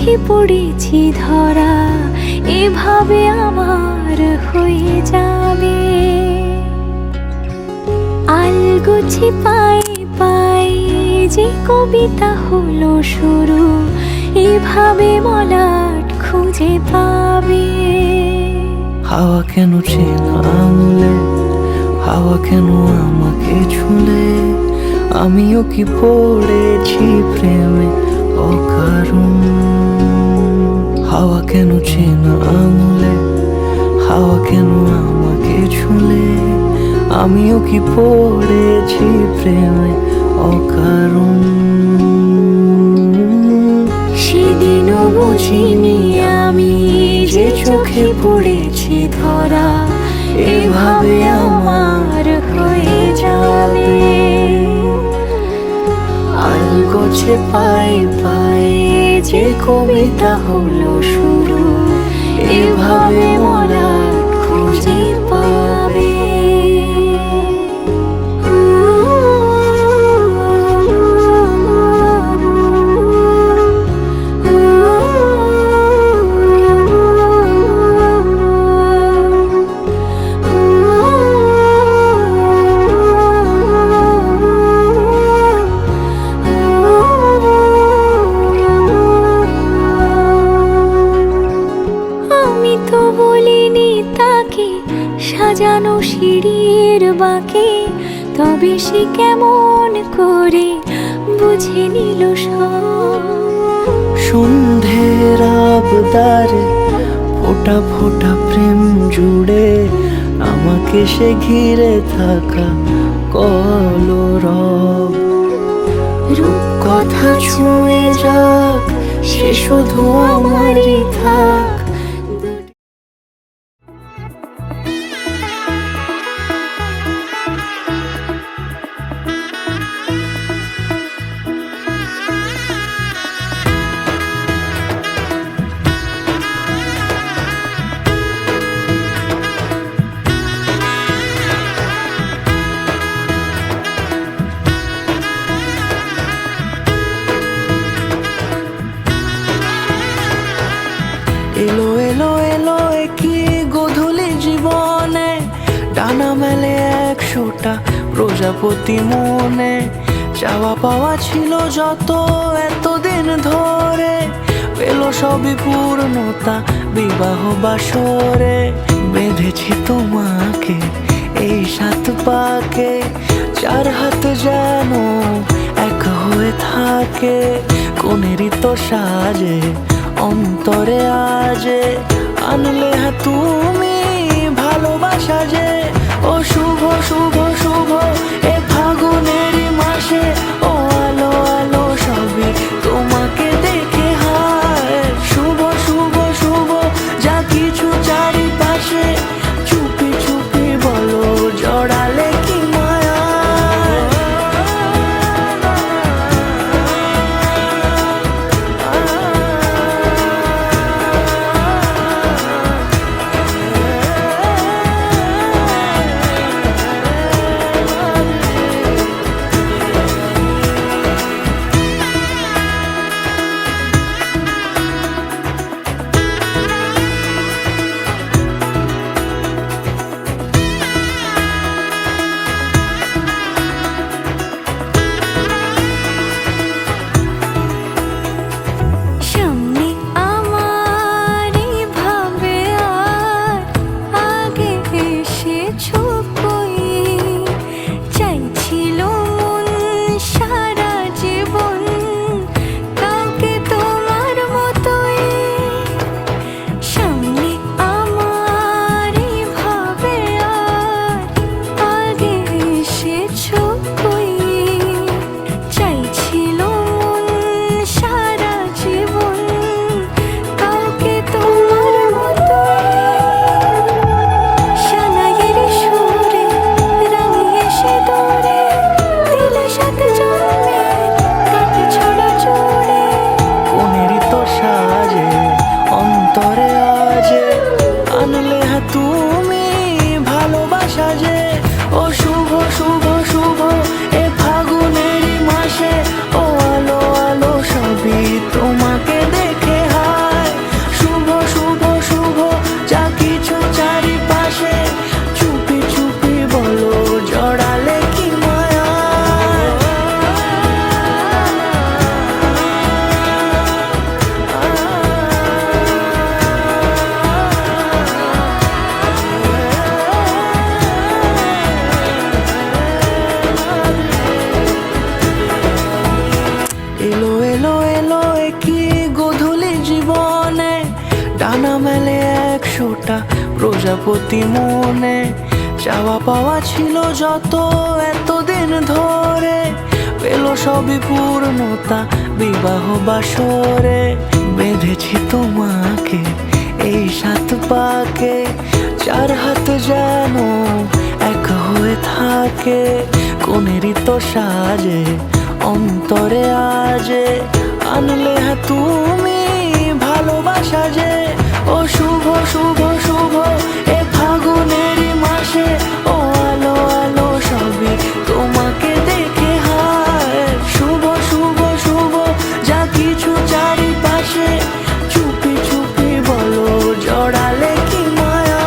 চোখে পড়েছি ধরা, এভাবে আমার হয়ে যাবে। আলগোছি পায়ে পায়ে যে কবিতা হলো শুরু, এভাবে মলাট খুঁজে পাবে। হাওয়া কেন চেনা আঙুলে, হাওয়া কেন আমাকে ছুলে, আমিও কি পড়েছি প্রেমে অকারণ। হাওয়া কেন চেনা আঙুলে, হাওয়া কেন আমাকে ছুলে, আমিও কি পড়েছি প্রেমে অকারণ। সেদিনও বুঝিনি আমি যে চোখে পড়েছি ধরা, এভাবে আমার হয়ে যাবে। আলগোছে পায়ে পায়ে যে কবিতা হলো শুরু, এভাবে মলাট খুঁজে পাবে। আমি তো বলিনি তাকে সাজানো সিঁড়ির বাঁকে, তবে সে কেমন করে বুঝে নিল সব। সন্ধ্যের আবদারে ফোটা ফোটা প্রেম জুড়ে, আমাকে সে ঘিরে থাকা কলরব। রূপকথা ছুঁয়ে যাক, সে শুধু আমারই থাক। এলো এলো এলো কি গোধূলি জীবনে, ডানা মেলে 100টা প্রজাপতি মনে। চাওয়া পাওয়া ছিল যত এতদিন ধরে, পেল সবই পূর্ণতা বিবাহ বাসরে। বেঁধেছি তোমাকে এই 7 পাকে, 4 হাত যেন এক হয়ে থাকে। কোনেরই তো সাজে অন্তরে আজে, আনলে হ্যাঁ তুমি ভালোবাসা যে। ও শুভ শুভ শুভ এ ফাগুনেরই মাসে, ও আলো আলো সবই তোমাকে দেখে হায়। শুভ শুভ শুভ যা কিছু চারিপাশে, চুপি চুপি বলো জড়ালে কি মায়া। সামনে আমার এভাবে আর আগে এসেছো কই, চাইছিল মন সারা জীবন কাউকে তোমার মতোই। সামনে আমার এভাবে আর আগে এসেছো কই, চাইছিল মন সারা জীবন কাউকে তোমার মতোই। সানাইয়ের সুরে রাঙিয়ে সে দৌড়ে, দিলে 7 জন্মের কাট ছড়া জোড়ে। কোনেরই তো সাজে অন্তরে আজে, আনলে হ্যাঁ তুমি ভালোবাসা যে। ও শুভ শুভ শুভ এ ফাগুনেরই মাসে, ও আলো আলো সবই তোমাকে দেখে হায়। ডানা মেলে 100টা প্রজাপতি মনে, চাওয়া পাওয়া ছিল যত এতদিন ধরে, পেল সবই পূর্ণতা বিবাহ বাসরে। বেঁধেছি তোমাকে এই 7 পাকে, 4 হাত যেন এক হয়ে থাকে, কোনেরই তো সাজে অন্তরে আজে, আনলে হ্যাঁ তুমি ভালোবাসা যে। ও শুভ শুভ শুভ এ ফাগুনেরই মাসে, ও আলো আলো সবই তোমাকে দেখে হায়। শুভ শুভ শুভ যা কিছু চারিপাশে, চুপি চুপি বলো জড়ালে কি মায়া।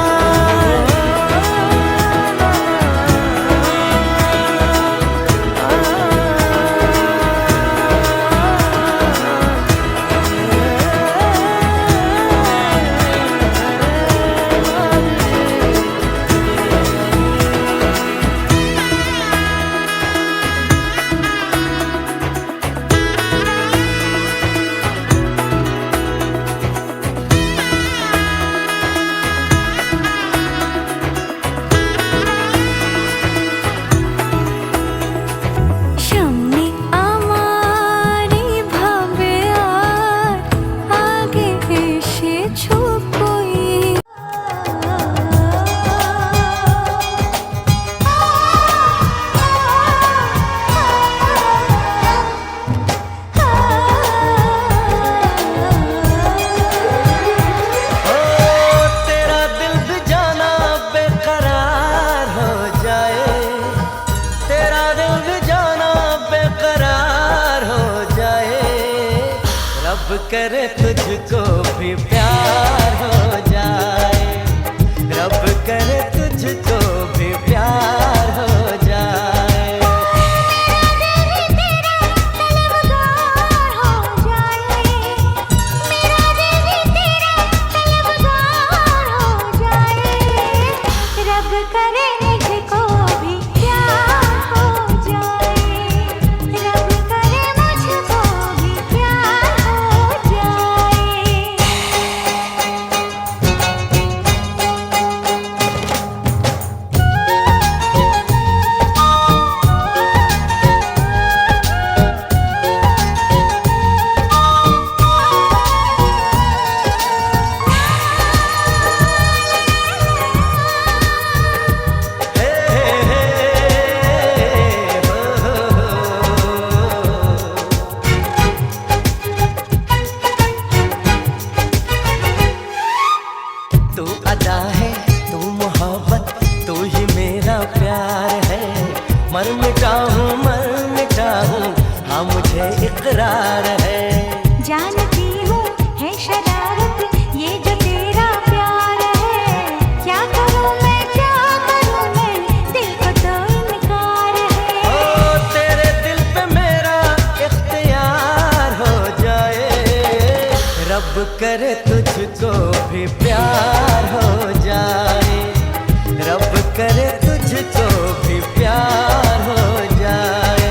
সামনে আমারই ভাবে আর আগে এসেছো কই। ओ तेरा दिल भी जाना बेकरार हो जाए, तेरा दिल भी जाना बेकरार हो जाए, रब करे तुझको भी प्यार हो जाए, रब करे तुझको भी प्यार हो जाए। रब करे मुझको भी प्यार हो जाए, रब करे मुझको भी प्यार हो जाए। तू अदा है, तू मोहब्बत, तू ही मेरा प्यार है, मर मिटा हूँ हाँ मुझे इकरार है। जानती हूँ है शरारत ये जो तेरा प्यार है, क्या करूँ मैं दिल को तो इनकार है। ओ तेरे दिल पे मेरा इख्तियार हो जाए, रब करे तुझको भी प्यार हो जाए, रब करे तुझको भी प्यार हो जाए।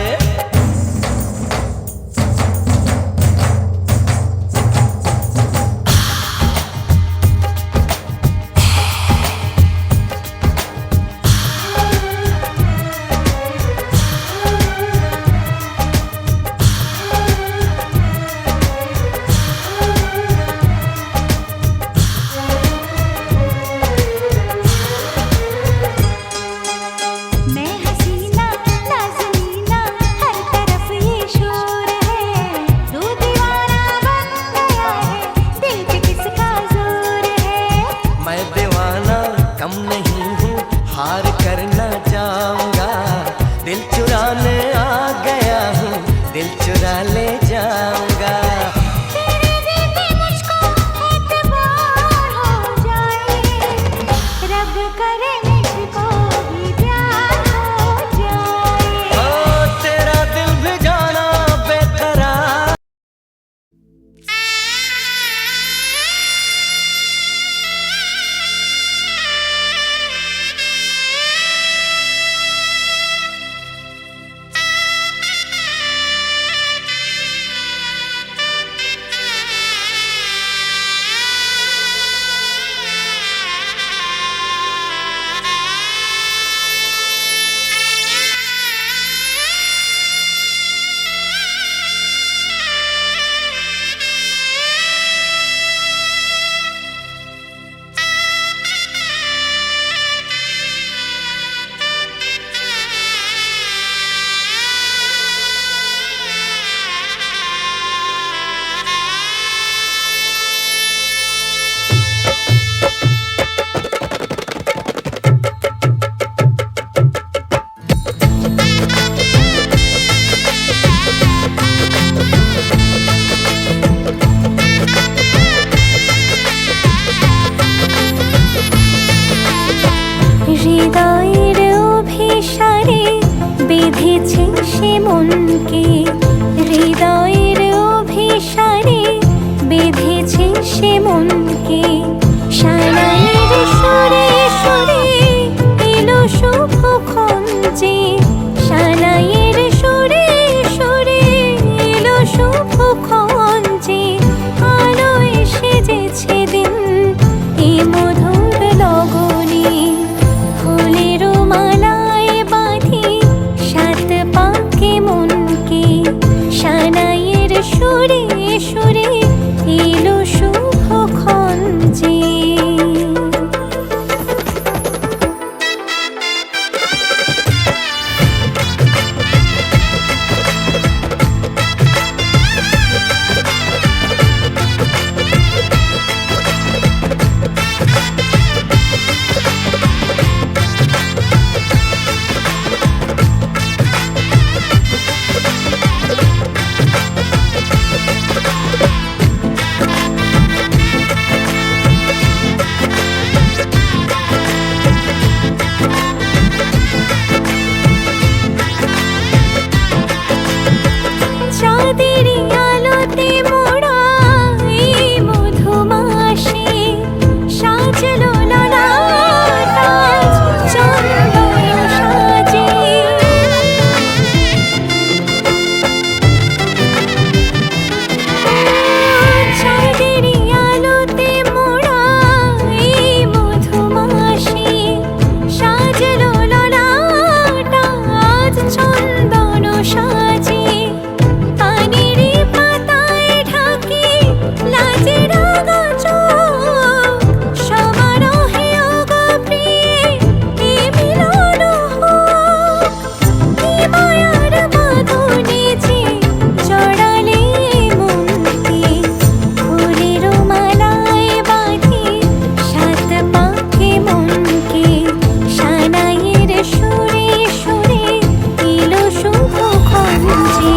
मैं हसीना नाज़नीना মনকে হৃদয়ের অভিসারে বেঁধেছে সে মনকে সানাইয়ের সুরে সুরে এলো শুভক্ষণ যে সানাইয়ের সুরে সুরে এলো শুভক্ষণ যে আলো এসে যেছে দিন এ মধুর লগনে ফুলের মালায় বাঁধি সাত পাকে মনকে সানাইয়ের সুরে সুরে এলো শুভক্ষণ যে চাঁদের আলোতে মোড়া এই মধুমাসে সাজলো ললাটা চন্দন সাজে চাঁদের আলোতে মোড়া এই মধুমাসে সাজলো ললাটা চন্দন সাজে পানির পাতায় ঢাকি লাজের গাছ সমারোহে ওগো প্রিয়ে এ মিলন হোক কি মায়ার বাঁধনে যে জড়ালে মনকে ফুলের মালায় বাঁধি সাত পাকে মনকে সানাইয়ের সুরে সুরে এলো শুভক্ষণ যে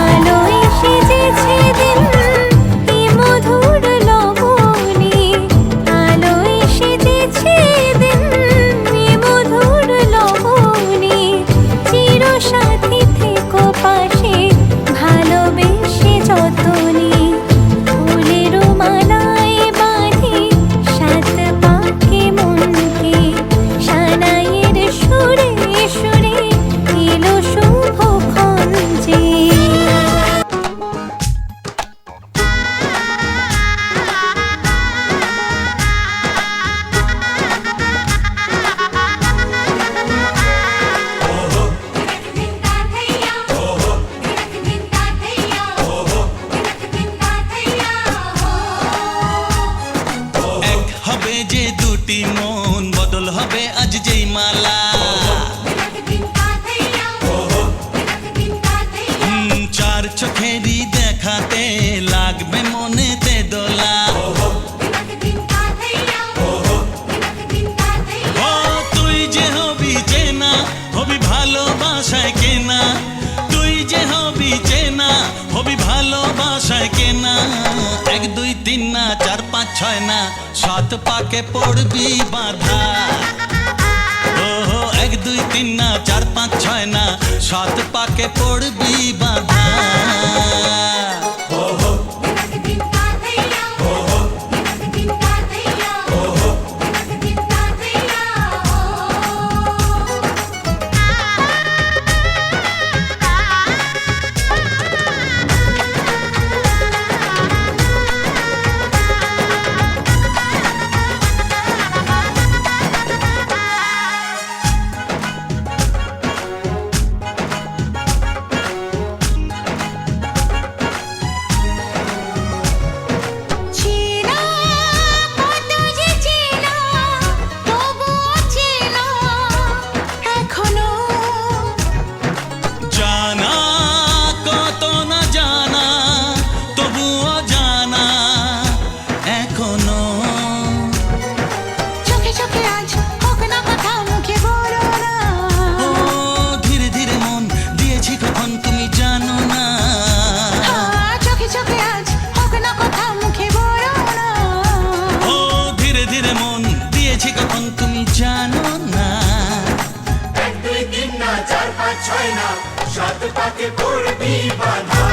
আলো এসে যেছে দিন এ মধুর লগনে আলো এসে যেছে দিন এ মধুর লগনে চির সাথী থেকো পাশে ভালোবেসে যতনে ফুলের মালায় বাঁধি সাত পাকে মনকে সানাইয়ের সুরে সুরে এলো শুভক্ষণ যে এক হবে যে দুটি মন বদল হবে আজ যেই মালা চার চোখেরই দেখাতে লাগবে মনেতে দোলা ও তুই যে হবি চেনা হবি ভালোবাসায় কেনা তুই যে হবি চেনা হবি ভালোবাসায় কেনা এক দুই তিন না চার পাঁচ ছয় না সাত পাকে পড়বি বাঁধা ওহো এক দুই তিন না চার পাঁচ ছয় না সাত পাকে পড়বি বাঁধা পাকে পড়বি বাধা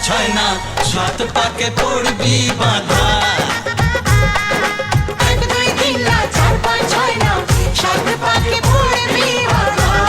ছয় না সাত পাকে পড়বি বাধা এক দুই তিন না চার পাঁচ ছয় না সাত পাকে পড়বি বাধা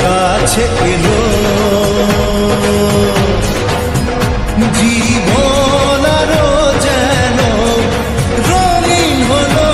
কাছে এলো জীবন আরো যেন রঙিন হলো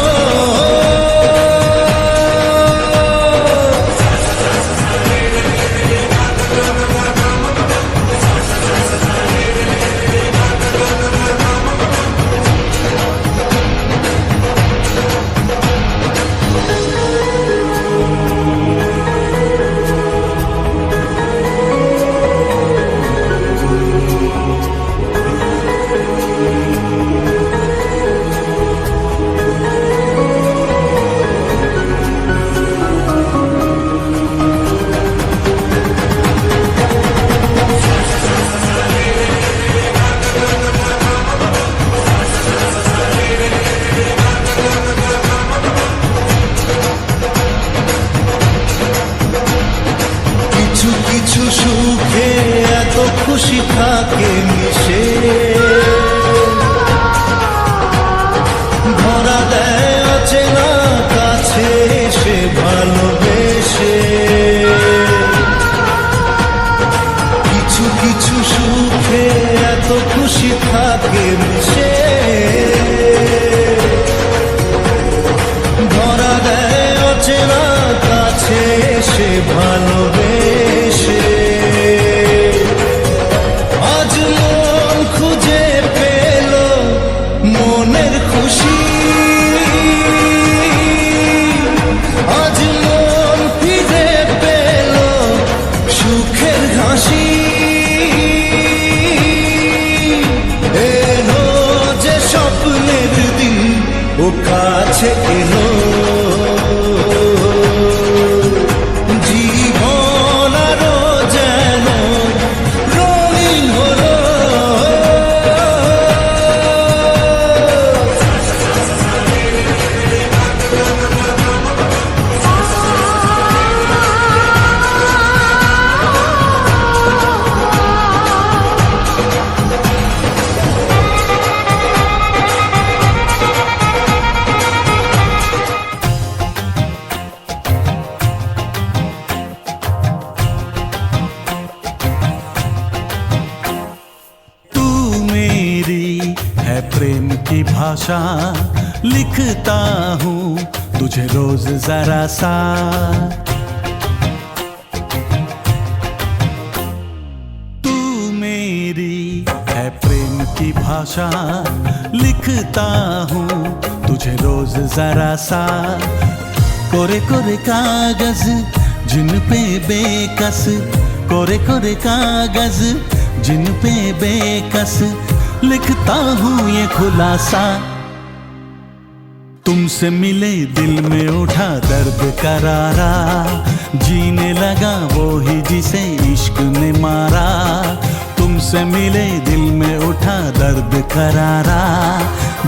সুখে এত খুশি থাকে মিশে ধরা দেয় অচেনা কাছে সে ভালোবেসে কিছু কিছু সুখে এত খুশি থাকে মিশে ধরা দেয় অচেনা কাছে সে ভালোবেসে আজ মন খুঁজে পেল মনের খুশি আজ মন ফিরে পেল সুখের হাসি এলো যে স্বপ্নের দিন ও কাছে এলো भाषा लिखता हूँ तुझे रोज जरा सा। तू मेरी है प्रेम की भाषा लिखता हूँ तुझे रोज जरा सा। कोरे कोरे कागज जिन पे बेकस, कोरे कोरे कागज जिन पे बेकस लिखता हूँ ये खुलासा। तुमसे मिले दिल में उठा दर्द करारा, जीने लगा वो ही जिसे इश्क ने मारा। तुमसे मिले दिल में उठा दर्द करारा,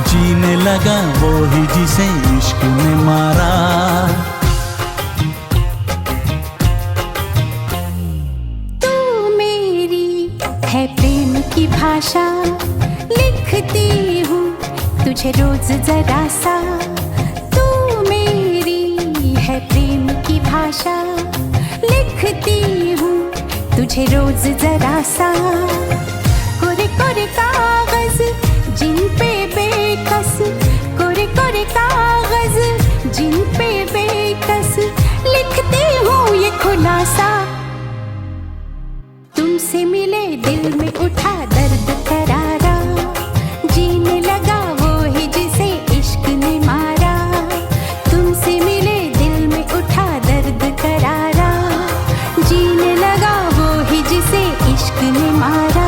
जीने लगा वो ही जिसे इश्क ने मारा। है प्रेम की भाषा लिखती हूँ तुझे रोज जरा सा। तू मेरी है प्रेम की भाषा लिखती हूँ तुझे रोज जरा सा। कोरे कोरे कागज जिन पे बेकस, कोरे कोरे कागज जिन पे बेकस लिखती हूँ ये खुलासा। तुमसे मिले दिल में उठा दर्द करारा, जीने लगा वो ही जिसे इश्क ने मारा। तुमसे मिले दिल में उठा दर्द करारा, जीने लगा वो ही जिसे इश्क ने मारा।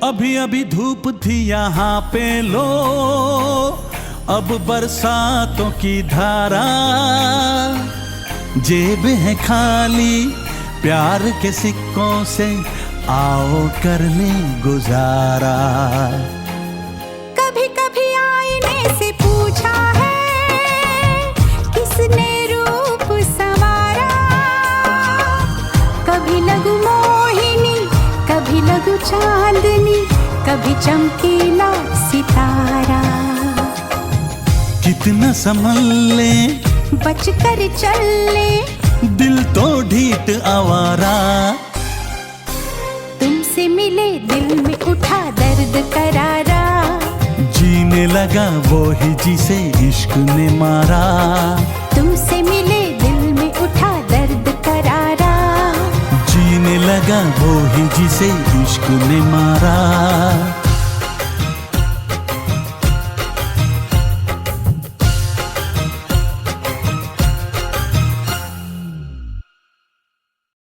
अभी अभी धूप थी यहाँ पे लो, अब बरसातों की धारा। जेब है खाली प्यार के सिक्कों से, आओ कर ले गुजारा। कभी कभी आईने से पूछा है किसने रूप संवारा। कभी लगू मोहिनी, कभी लगू चांदनी, कभी चमकीला सितारा। कितना संभल ले बच कर चल ले, दिल तो ढीठ आवारा। तुमसे मिले दिल में उठा दर्द करारा, जीने लगा वो ही जिसे इश्क ने मारा। तुमसे मिले दिल में उठा दर्द करारा, जीने लगा वो ही जिसे इश्क ने मारा।